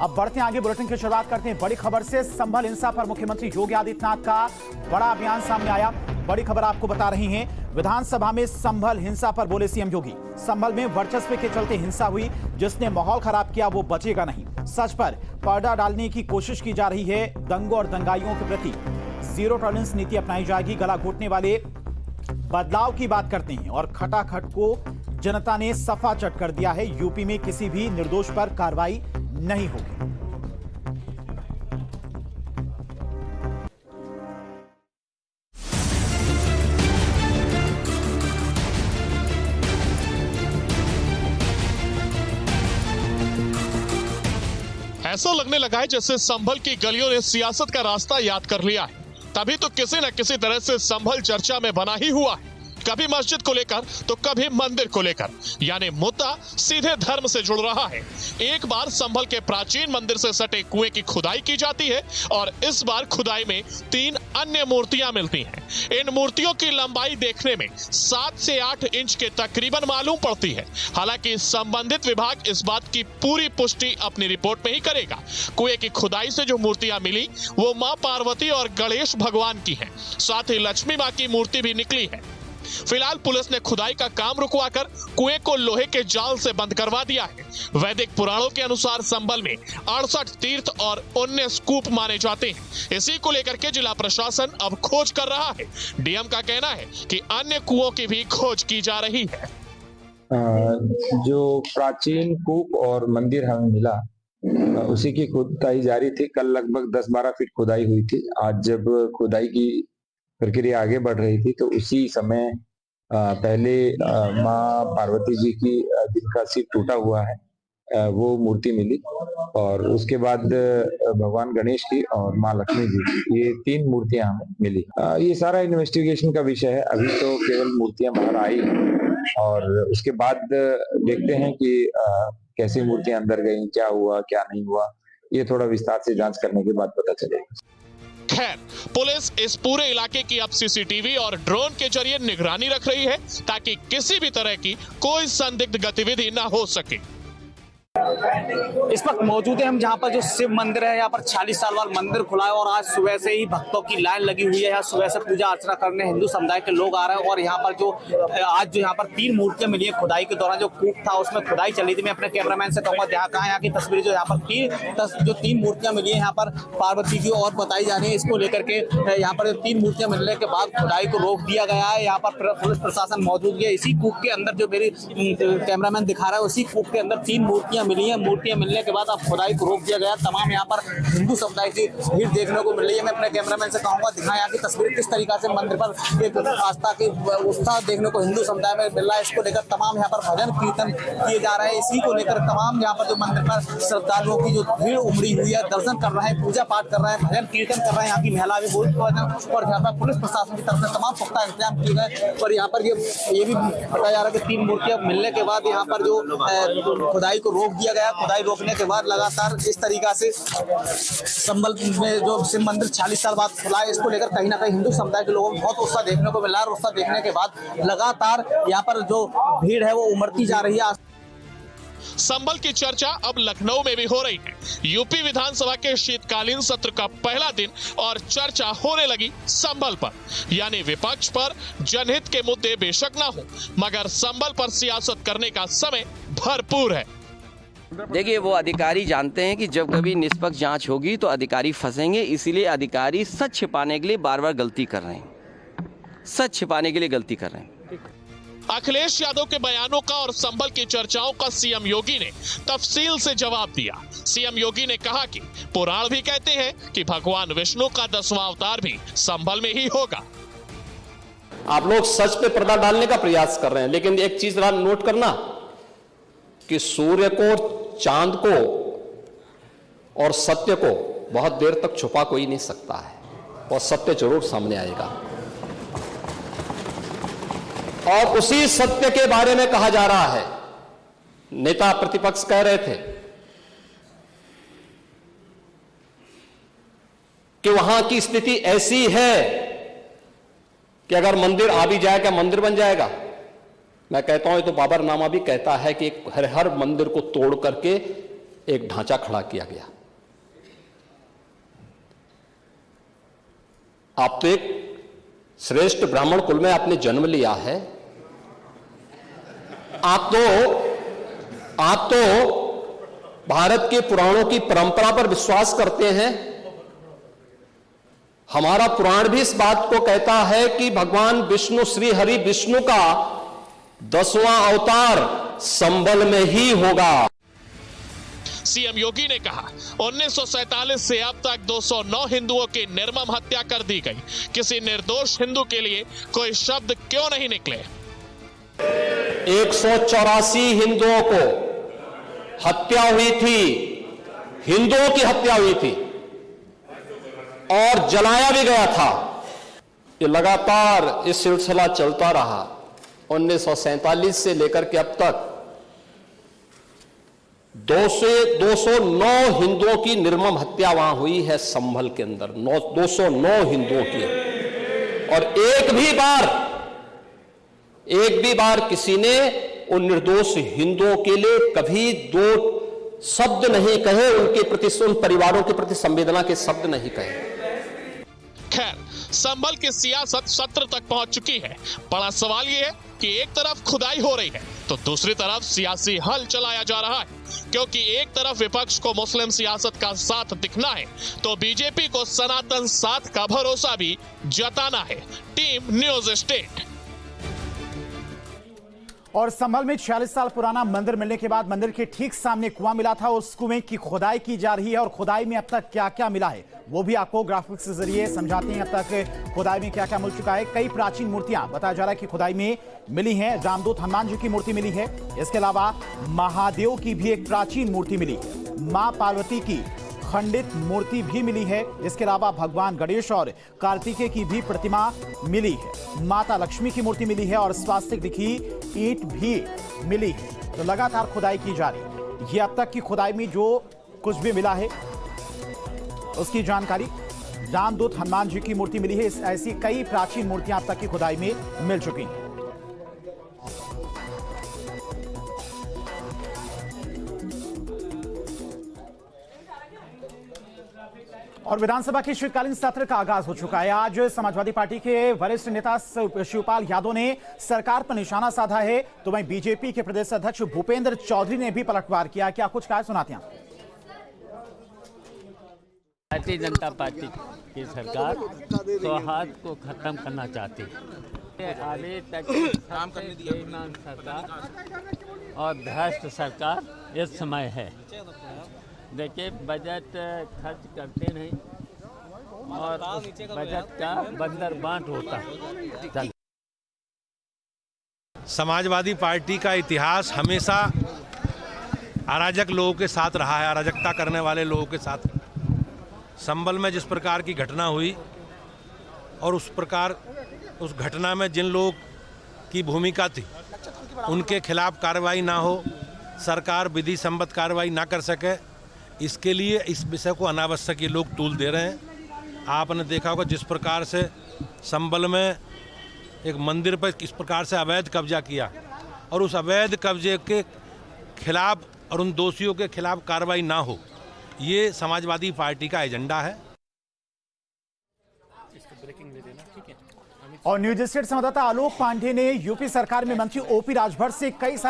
अब बढ़ते हैं आगे, बुलेटिन की शुरुआत करते हैं बड़ी खबर से। संभल हिंसा पर मुख्यमंत्री योगी आदित्यनाथ का बड़ा अभियान सामने आया। बड़ी खबर आपको बता रही हैं, विधानसभा में संभल हिंसा पर बोले सीएम योगी। संभल में वर्चस्व के चलते हिंसा हुई, जिसने माहौल खराब किया वो बचेगा नहीं। सच पर पर्दा डालने की कोशिश की जा रही है। दंगों और दंगाइयों के प्रति जीरो टॉलरेंस नीति अपनाई जाएगी। गला घोटने वाले बदलाव की बात करते हैं और खटाखट को जनता ने सफा चट कर दिया है। यूपी में किसी भी निर्दोष पर कार्रवाई नहीं होगी। ऐसा लगने लगा है जैसे संभल की गलियों ने सियासत का रास्ता याद कर लिया है। तभी तो किसी न किसी तरह से संभल चर्चा में बना ही हुआ है। कभी मस्जिद को लेकर तो कभी मंदिर को लेकर, यानी मुद्दा सीधे धर्म से जुड़ रहा है। एक बार संभल के प्राचीन मंदिर से सटे कुएं की खुदाई की जाती है और इस बार खुदाई में 3 अन्य मूर्तियां मिलती हैं। इन मूर्तियों की लंबाई देखने में 7 से 8 इंच के तकरीबन मालूम पड़ती है। हालांकि संबंधित विभाग इस बात की पूरी पुष्टि अपनी रिपोर्ट में ही करेगा। कुएं की खुदाई से जो मूर्तियां मिली वो मां पार्वती और गणेश भगवान की हैं। साथ ही लक्ष्मी मां की मूर्ति भी निकली है। फिलहाल पुलिस ने खुदाई का काम रुकवाकर कुएं को लोहे के जाल से बंद करवा दिया है। वैदिक पुराणों के अनुसार संभल में 68 तीर्थ और 19 कूप माने जाते हैं। इसी को लेकर के जिला प्रशासन अब खोज कर रहा है। डीएम का कहना है कि अन्य कुओं की भी खोज की जा रही है। जो प्राचीन कूप और मंदिर हमें मिला, उसी की खुदाई जारी थी। कल लगभग 10-12 फीट खुदाई हुई थी। आज जब खुदाई की प्रक्रिया आगे बढ़ रही थी तो उसी समय पहले माँ पार्वती जी की जिनका सिर टूटा हुआ है वो मूर्ति मिली और उसके बाद भगवान गणेश की और माँ लक्ष्मी जी की, ये 3 मूर्तियां हमें मिली। ये सारा इन्वेस्टिगेशन का विषय है। अभी तो केवल मूर्तियां बाहर आई हैं और उसके बाद देखते हैं कि कैसी मूर्तियां अंदर गई, क्या हुआ क्या नहीं हुआ, ये थोड़ा विस्तार से जांच करने के बाद पता चलेगा। खैर, पुलिस इस पूरे इलाके की अब सीसीटीवी और ड्रोन के जरिए निगरानी रख रही है ताकि किसी भी तरह की कोई संदिग्ध गतिविधि न हो सके। इस वक्त मौजूद है हम जहाँ पर जो शिव मंदिर है, यहाँ पर 40 साल बाद मंदिर खुला है और आज सुबह से ही भक्तों की लाइन लगी हुई है। यहाँ सुबह से पूजा अर्चना करने हिंदू समुदाय के लोग आ रहे हैं और यहाँ पर जो आज जो यहाँ पर 3 मूर्तियां मिली है खुदाई के दौरान, जो कूप था उसमें खुदाई चली थी। मैं अपने कैमरामैन से कहूँगा यहाँ की तस्वीरें जो यहाँ पर 3 मूर्तियां मिली है यहाँ पर पार्वती की और बताई जा रही है। इसको लेकर के यहाँ पर 3 मूर्तियां मिलने के बाद खुदाई को रोक दिया गया है। यहाँ पर पुलिस प्रशासन मौजूद है। इसी कूप के अंदर जो मेरी कैमरामैन दिखा रहा है, उसी कूप के अंदर 3 मूर्तियां मिली है। मूर्तियां मिलने के बाद अब खुदाई को रोक दिया गया। तमाम यहाँ पर हिंदू समुदाय की भीड़ देखने को मिल रही है। मैं अपने कैमरामैन से कहूंगा दिखाएं यहाँ की तस्वीरें, किस तरीके से मंदिर पर एक आस्था की उत्साह देखने को हिंदू समुदाय में मिल रहा है। इसको लेकर तमाम यहाँ पर भजन कीर्तन किए जा रहे हैं। इसी को लेकर तमाम यहाँ पर जो मंदिर पर श्रद्धालुओं की जो भीड़ उमड़ी हुई है, दर्शन कर रहे हैं, पूजा पाठ कर रहे हैं, भजन कीर्तन कर रहे हैं। यहाँ की महिला भी बहुत और यहाँ पर पुलिस प्रशासन की तरफ से तमाम पुख्ता इंतजाम किए गए। और यहाँ पर ये भी बताया जा रहा है कि 3 मूर्तियां मिलने के बाद यहाँ पर जो खुदाई को रोक दिया गया। खुदाई रोकने के बाद लगातार इस तरीका से संभल में जो शिव मंदिर 40 साल बाद खुला है, इसको लेकर कहीं ना कहीं हिंदू समुदाय के लोगों में बहुत उत्साह देखने को मिला है। और उत्साह देखने के बाद लगातार यहाँ पर जो भीड़ है वो उमड़ती जा रही है। संभल की चर्चा अब लखनऊ में भी हो रही है। यूपी विधानसभा के शीतकालीन सत्र का पहला दिन और चर्चा होने लगी संभल पर, यानी विपक्ष पर जनहित के मुद्दे बेशक ना हो, मगर संभल पर सियासत करने का समय भरपूर है। देखिए, वो अधिकारी जानते हैं कि जब कभी निष्पक्ष जांच होगी तो अधिकारी फंसेंगे, इसीलिए अधिकारी सच छिपाने के लिए बार बार गलती कर रहे हैं, सच छिपाने के लिए गलती कर रहे हैं। अखिलेश यादव के बयानों का और संभल की चर्चाओं का सीएम योगी ने तफसील से जवाब दिया। सीएम योगी ने कहा कि पुराण भी कहते हैं कि भगवान विष्णु का 10वां अवतार भी संभल में ही होगा। आप लोग सच पे पर्दा डालने का प्रयास कर रहे हैं, लेकिन एक चीज नोट करना कि सूर्य को, चांद को और सत्य को बहुत देर तक छुपा कोई नहीं सकता है और सत्य जरूर सामने आएगा। और उसी सत्य के बारे में कहा जा रहा है। नेता प्रतिपक्ष कह रहे थे कि वहां की स्थिति ऐसी है कि अगर मंदिर आ भी जाएगा, मंदिर बन जाएगा। मैं कहता हूं, ये तो बाबरनामा भी कहता है कि हर मंदिर को तोड़ करके एक ढांचा खड़ा किया गया। आप तो एक श्रेष्ठ ब्राह्मण कुल में आपने जन्म लिया है, आप तो भारत के पुराणों की परंपरा पर विश्वास करते हैं। हमारा पुराण भी इस बात को कहता है कि भगवान विष्णु, श्री हरि विष्णु का 10वां अवतार संभल में ही होगा। सीएम योगी ने कहा 1947 से अब तक 209 हिंदुओं की निर्मम हत्या कर दी गई। किसी निर्दोष हिंदू के लिए कोई शब्द क्यों नहीं निकले? 184 हिंदुओं को हत्या हुई थी, हिंदुओं की हत्या हुई थी और जलाया भी गया था। ये लगातार इस सिलसिला चलता रहा। 1947 से लेकर के अब तक 209 हिंदुओं की निर्मम हत्या वहां हुई है संभल के अंदर, 209 हिंदुओं की। और एक भी बार किसी ने उन निर्दोष हिंदुओं के लिए कभी दो शब्द नहीं कहे, उनके प्रति, उन परिवारों के प्रति संवेदना के शब्द नहीं कहे। खैर, संभल की सियासत सत्र तक पहुंच चुकी है। बड़ा सवाल यह है कि एक तरफ खुदाई हो रही है तो दूसरी तरफ सियासी हल चलाया जा रहा है। क्योंकि एक तरफ विपक्ष को मुस्लिम सियासत का साथ दिखना है तो बीजेपी को सनातन साथ का भरोसा भी जताना है। Team news state. और संभल में 46 साल पुराना मंदिर मिलने के बाद मंदिर के ठीक सामने कुआं मिला था। उस कुएं की खुदाई की जा रही है और खुदाई में अब तक क्या क्या मिला है वो भी आपको ग्राफिक्स के जरिए समझाते हैं। अब तक खुदाई में क्या क्या मिल चुका है। कई प्राचीन मूर्तियां बताया जा रहा है कि खुदाई में मिली हैं। रामदूत हनुमान जी की मूर्ति मिली है। इसके अलावा महादेव की भी एक प्राचीन मूर्ति मिली है। मां पार्वती की खंडित मूर्ति भी मिली है। इसके अलावा भगवान गणेश और कार्तिकेय की भी प्रतिमा मिली है। माता लक्ष्मी की मूर्ति मिली है और स्वास्तिक लिखी ईंट भी मिली है। तो लगातार खुदाई की जा रही है। ये अब तक की खुदाई में जो कुछ भी मिला है उसकी जानकारी। रामदूत हनुमान जी की मूर्ति मिली है। ऐसी कई प्राचीन मूर्तियां अब तक की खुदाई में मिल चुकी हैं। और विधानसभा के शीतकालीन सत्र का आगाज हो चुका है। आज समाजवादी पार्टी के वरिष्ठ नेता शिवपाल यादव ने सरकार पर निशाना साधा है तो वहीं बीजेपी के प्रदेश अध्यक्ष भूपेंद्र चौधरी ने भी पलटवार किया। क्या कुछ कहा सुनाते हैं। भारतीय जनता पार्टी की सरकार सौहार्द को खत्म करना चाहती है। अभी तक बेईमान सरकार और भ्रष्ट सरकार इस समय है। देखिए, बजट खर्च करते नहीं और बजट का बंदर बांट होता है। समाजवादी पार्टी का इतिहास हमेशा अराजक लोगों के साथ रहा है, अराजकता करने वाले लोगों के साथ। संभल में जिस प्रकार की घटना हुई और उस घटना में जिन लोग की भूमिका थी उनके खिलाफ कार्रवाई ना हो, सरकार विधि सम्मत कार्रवाई ना कर सके, इसके लिए इस विषय को अनावश्यक ये लोग तूल दे रहे हैं। आपने देखा होगा जिस प्रकार से संभल में एक मंदिर पर किस प्रकार से अवैध कब्जा किया और उस अवैध कब्जे के खिलाफ और उन दोषियों के खिलाफ कार्रवाई ना हो, ये समाजवादी पार्टी का एजेंडा है। और न्यूज स्टेट संवाददाता आलोक पांडे ने यूपी सरकार में मंत्री ओपी राजभर से कई सारे